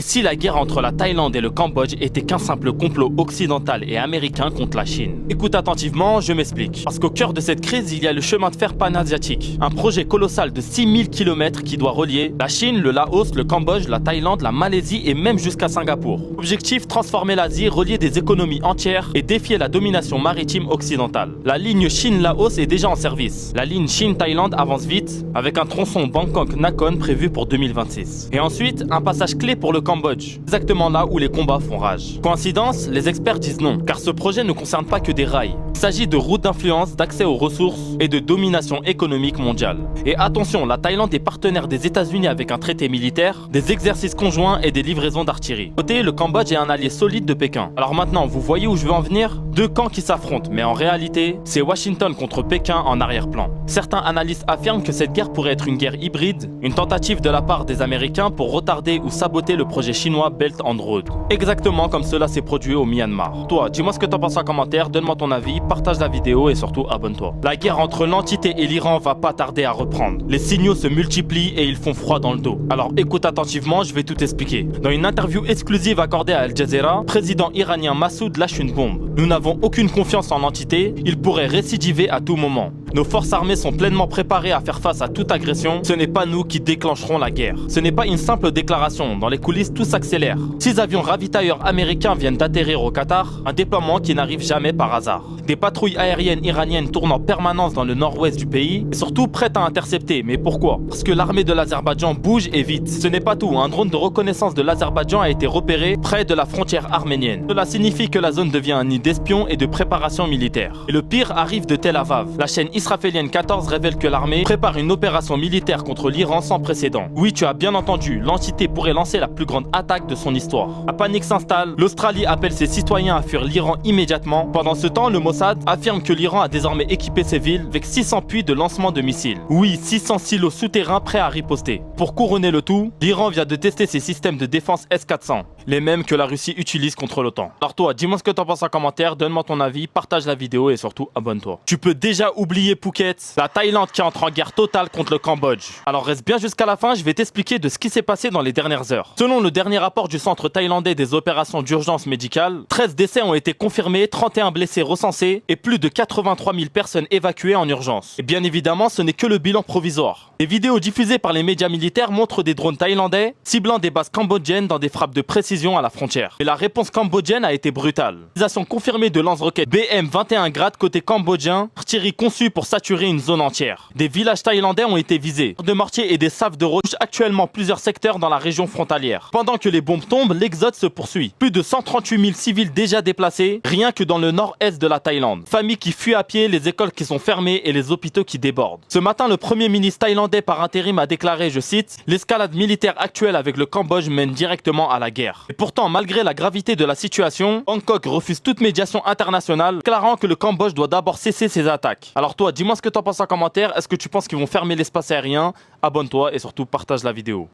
Et si la guerre entre la Thaïlande et le Cambodge était qu'un simple complot occidental et américain contre la Chine? Écoute attentivement, je m'explique. Parce qu'au cœur de cette crise, il y a le chemin de fer panasiatique. Un projet colossal de 6000 km qui doit relier la Chine, le Laos, le Cambodge, la Thaïlande, la Malaisie et même jusqu'à Singapour. Objectif, transformer l'Asie, relier des économies entières et défier la domination maritime occidentale. La ligne Chine-Laos est déjà en service. La ligne Chine-Thaïlande avance vite, avec un tronçon Bangkok-Nakhon prévu pour 2026. Et ensuite, un passage clé pour le Cambodge, exactement là où les combats font rage. Coïncidence? Les experts disent non, car ce projet ne concerne pas que des rails. Il s'agit de routes d'influence, d'accès aux ressources et de domination économique mondiale. Et attention, la Thaïlande est partenaire des États-Unis avec un traité militaire, des exercices conjoints et des livraisons d'artillerie. Côté, le Cambodge est un allié solide de Pékin. Alors maintenant, vous voyez où je veux en venir? Deux camps qui s'affrontent, mais en réalité, c'est Washington contre Pékin en arrière-plan. Certains analystes affirment que cette guerre pourrait être une guerre hybride, une tentative de la part des Américains pour retarder ou saboter le projet chinois Belt and Road. Exactement comme cela s'est produit au Myanmar. Toi, dis-moi ce que t'en penses en commentaire, donne-moi ton avis, partage la vidéo et surtout abonne-toi. La guerre entre l'entité et l'Iran va pas tarder à reprendre. Les signaux se multiplient et ils font froid dans le dos. Alors écoute attentivement, je vais tout expliquer. Dans une interview exclusive accordée à Al Jazeera, président iranien Massoud lâche une bombe. Nous n'avons aucune confiance en l'entité, il pourrait récidiver à tout moment. Nos forces armées sont pleinement préparées à faire face à toute agression. Ce n'est pas nous qui déclencherons la guerre. Ce n'est pas une simple déclaration. Dans les coulisses, tout s'accélère. 6 avions ravitailleurs américains viennent d'atterrir au Qatar, un déploiement qui n'arrive jamais par hasard. Des patrouilles aériennes iraniennes tournent en permanence dans le nord-ouest du pays et surtout prêtes à intercepter. Mais pourquoi? Parce que l'armée de l'Azerbaïdjan bouge et vite. Ce n'est pas tout. Un drone de reconnaissance de l'Azerbaïdjan a été repéré près de la frontière arménienne. Cela signifie que la zone devient un nid d'espions et de préparation militaire. Et le pire arrive de Tel Aviv. La chaîne israélienne 14 révèle que l'armée prépare une opération militaire contre l'Iran sans précédent. Oui, tu as bien entendu, l'entité pourrait lancer la plus grande attaque de son histoire. La panique s'installe, l'Australie appelle ses citoyens à fuir l'Iran immédiatement. Pendant ce temps, le Mossad affirme que l'Iran a désormais équipé ses villes avec 600 puits de lancement de missiles. Oui, 600 silos souterrains prêts à riposter. Pour couronner le tout, l'Iran vient de tester ses systèmes de défense S-400, les mêmes que la Russie utilise contre l'OTAN. Alors toi, dis-moi ce que t'en penses en commentaire, donne-moi ton avis, partage la vidéo et surtout abonne-toi. Tu peux déjà oublier Phuket, la Thaïlande qui entre en guerre totale contre le Cambodge. Alors reste bien jusqu'à la fin, je vais t'expliquer de ce qui s'est passé dans les dernières heures. Selon le dernier rapport du Centre thaïlandais des opérations d'urgence médicale, 13 décès ont été confirmés, 31 blessés recensés et plus de 83 000 personnes évacuées en urgence. Et bien évidemment, ce n'est que le bilan provisoire. Les vidéos diffusées par les médias militaires montrent des drones thaïlandais ciblant des bases cambodgiennes dans des frappes de précision à la frontière. Et la réponse cambodgienne a été brutale. L'utilisation confirmée de lance-roquettes BM-21 Grad côté cambodgien, artillerie conçue pour saturer une zone entière. Des villages thaïlandais ont été visés. De mortiers et des saves de roche touchent actuellement plusieurs secteurs dans la région frontalière. Pendant que les bombes tombent, l'exode se poursuit. Plus de 138 000 civils déjà déplacés, rien que dans le nord-est de la Thaïlande. Familles qui fuient à pied, les écoles qui sont fermées et les hôpitaux qui débordent. Ce matin, le premier ministre thaïlandais par intérim a déclaré, je cite, « L'escalade militaire actuelle avec le Cambodge mène directement à la guerre. » Et pourtant, malgré la gravité de la situation, Bangkok refuse toute médiation internationale, déclarant que le Cambodge doit d'abord cesser ses attaques. Alors toi, dis-moi ce que t'en penses en commentaire. Est-ce que tu penses qu'ils vont fermer l'espace aérien? Abonne-toi et surtout partage la vidéo.